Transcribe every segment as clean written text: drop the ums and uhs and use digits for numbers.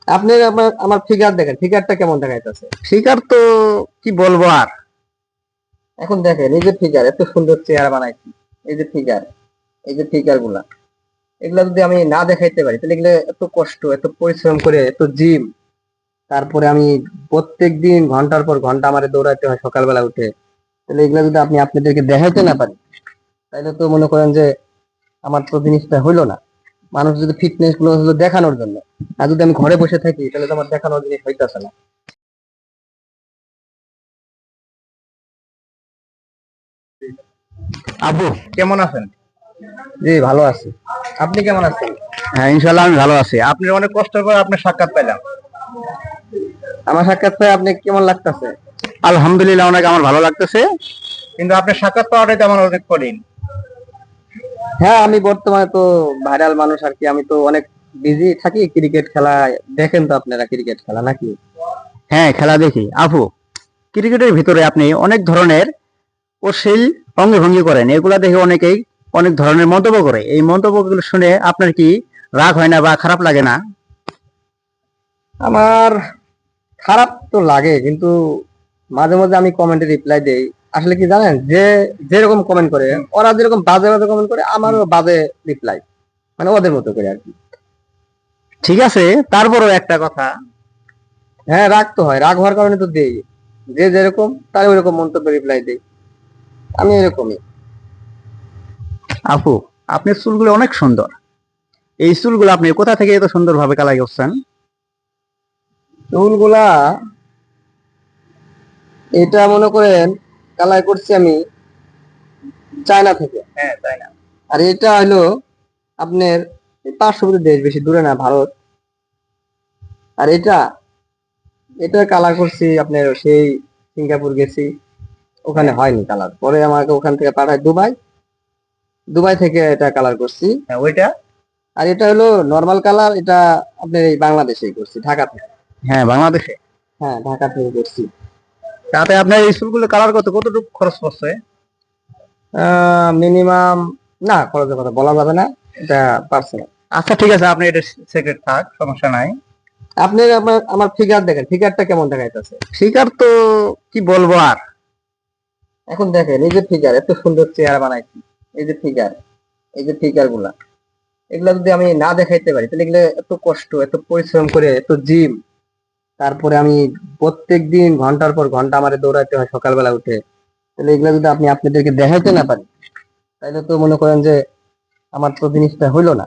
আপনি আমার ফিগার দেখেন, ফিগারটা কেমন দেখাইতেছে। ফিগার তো কি বলবো আর। এখন দেখেন এই যে ফিগার, এত সুন্দর চেহারা বানাইছি, এই যে ফিগার, এই যে ফিগার গুলা, এগুলা যদি আমি না দেখাইতে পারি তাহলে এগুলো এত কষ্ট, এত পরিশ্রম করে, এত জিম, তারপরে আমি প্রত্যেক দিন ঘন্টার পর ঘন্টা আমারে দৌড়াইতে হয় সকালবেলা উঠে, তাহলে এগুলা যদি আপনি আপনাদেরকে দেখাইতে না পারি তাহলে তো মনে করেন যে আমার তো জিনিসটা হইলো না। মানুষ যদি ফিটনেস গুলো হলো দেখানোর জন্য, আর যদি আমি ঘরে বসে থাকি তাহলে তো আমার দেখানোর জিনিস হইতেছে না। আপু কেমন আছেন? জি ভালো আছি, আপনি কেমন আছেন? হ্যাঁ, ইনশাল্লাহ আমি ভালো আছি। আপনি অনেক কষ্ট করে আপনার সাক্ষাৎ পেলাম। আমার সাক্ষাৎ পেয়ে আপনি কেমন লাগতেছে? আলহামদুলিল্লাহ, অনেক আমার ভালো লাগতেছে। কিন্তু আপনার সাক্ষাৎ পাওয়াটাই তো আমার অনেক কঠিন। হ্যাঁ, আমি বর্তমানে তো ভাইরাল মানুষ আর কি, আমি তো অনেক বিজি থাকি ক্রিকেট খেলা। দেখেন তো আপনারা ক্রিকেট খেলা নাকি? হ্যাঁ, খেলা দেখি। আপু, ক্রিকেটের ভিতরে আপনি অনেক ধরনের অশ্লীল অঙ্গভঙ্গি করেন, এগুলা দেখে অনেকেই অনেক ধরনের মন্তব্য করে। এই মন্তব্যগুলো শুনে আপনার কি রাগ হয় না বা খারাপ লাগে না? আমার খারাপ তো লাগে, কিন্তু মাঝে মাঝে আমি কমেন্টে রিপ্লাই দেই। আসলে কি জানেন, যে যেরকম কমেন্ট করে, ওরা যেরকম বাজে বাজে কমেন্ট করে, আমারও বাজে রিপ্লাই, মানে ওদের মতো করে আর কি। ঠিক আছে, তারপরও একটা কথা। হ্যাঁ, রাগ তো হয়, রাগ হওয়ার কারণে তো দেই। যে যেরকম তার ওইরকম মন্তব্য রিপ্লাই দেই, আমি এরকমই। আপু, আপনার চুলগুলো অনেক সুন্দর। এই চুলগুলো আপনি কোথা থেকে এত সুন্দরভাবে কালার করছেন? চুলগুলা এটা মনে করেন কালার করছি আমি চায়না থেকে। হ্যাঁ, তাই না? আর এটা হলো আপনার পার্শ্ববর্তী দেশ, বেশি দূরে না, ভারত। আর এটা এটা কালার করছি আপনার সেই সিঙ্গাপুর গেছি, ওখানে হয়নি কালার, পরে আমাকে ওখান থেকে পাঠায় দুবাই, দুবাই থেকে এটা কালার করছি। হ্যাঁ, ওইটা। আর এটা হলো নর্মাল কালার, এটা আপনার এই বাংলাদেশেই করছি, ঢাকা থেকে। হ্যাঁ, বাংলাদেশে। হ্যাঁ, ঢাকা থেকে করছি। তাতে আপনার এই চুলগুলো কালার করতে কতটুকু খরচ পড়ছে? মিনিমাম, না খরচের কথা বলা যাবে না, এটা পার্সোনাল। আচ্ছা, ঠিক আছে, আপনি এটা সিক্রেট থাক, সমস্যা নাই। আপনি আমার ফিগার দেখেন, ফিগারটা কেমন দেখাইতেছে। ফিগার তো কি বলবো আর। এখন দেখেন এই যে ফিগার, এত সুন্দর চেহারা বানাইছি, এই যে ফিগার, এই যে ফিগার গুলা, এগুলা যদি আমি না দেখাইতে পারি তাহলে এগুলো এত কষ্ট, এত পরিশ্রম করে, এত জিম, তারপরে আমি প্রত্যেক দিন ঘন্টার পর ঘন্টা আমারে দৌড়াইতে হয় সকালবেলা উঠে, তাহলে এগুলা যদি আপনি আপনাদেরকে দেখাইতে না পারি তাহলে তো মনে করেন যে আমার তো জিনিসটা হইলো না।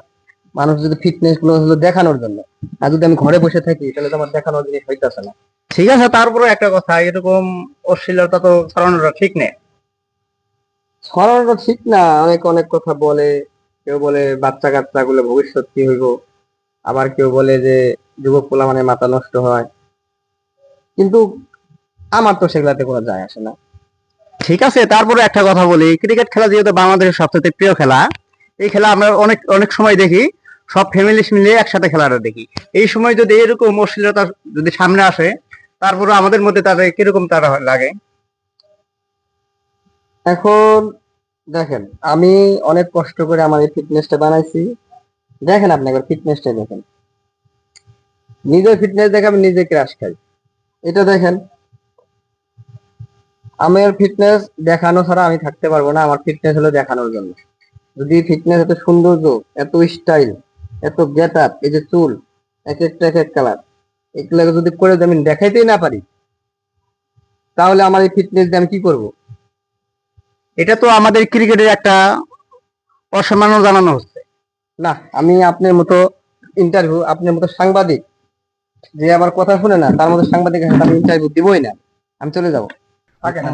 মানুষ যদি ফিটনেস গুলো হলো দেখানোর জন্য, আর যদি আমি ঘরে বসে থাকি তাহলে তো আমার দেখানোর জিনিস হইতেছে না। ঠিক আছে, তারপরে একটা কথা, এরকম অশ্লীলতা তো ছড়ানোটা ঠিক নেই। ছড়ানোটা ঠিক না, অনেক অনেক কথা বলে। কেউ বলে বাচ্চা কাচ্চা গুলো ভবিষ্যৎ কি হইব, আবার কেউ বলে যে যুবক পোলা মানে মাথা নষ্ট হয়, কিন্তু আমার তো সেগুলাতে কোনো যায় আসে না। ঠিক আছে, তারপরে একটা কথা বলি। ক্রিকেট খেলা যেহেতু বাংলাদেশের সবচেয়ে প্রিয় খেলা, এই খেলা আমরা অনেক অনেক সময় দেখি, সব ফ্যামিলি মিলে একসাথে খেলাটা দেখি। এই সময় যদি এরকম অশ্লীলতা যদি সামনে আসে, তারপরে আমাদের মধ্যে তাদের কিরকম তারা লাগে? এখন দেখেন, আমি অনেক কষ্ট করে আমার এই ফিটনেসটা বানাইছি। দেখেন আপনি একবার ফিটনেসটা দেখেন, নিজের ফিটনেস দেখে আমি নিজে ক্রাশ খাই। এটা দেখেন, আমার ফিটনেস দেখানো ছাড়া আমি থাকতে পারবো না, আমার ফিটনেস হলো দেখানোর জন্য। যদি ফিটনেস এত সৌন্দর্য, এত স্টাইল, এত গেট আপ, এই যে চুল এক একটা এক এক কালার, এগুলো যদি করে যদি আমি দেখাইতেই না পারি তাহলে আমার এই ফিটনেস দিয়ে আমি কি করব? এটা তো আমাদের ক্রিকেটের একটা অসম্মান জানানো হচ্ছে। না, আমি আপনার মতো ইন্টারভিউ, আপনার মতো সাংবাদিক যে আমার কথা শুনে না, তার মতো সাংবাদিকের সাথে আমি ইন্টারভিউ দিবই না, আমি চলে যাবো। থাকে না।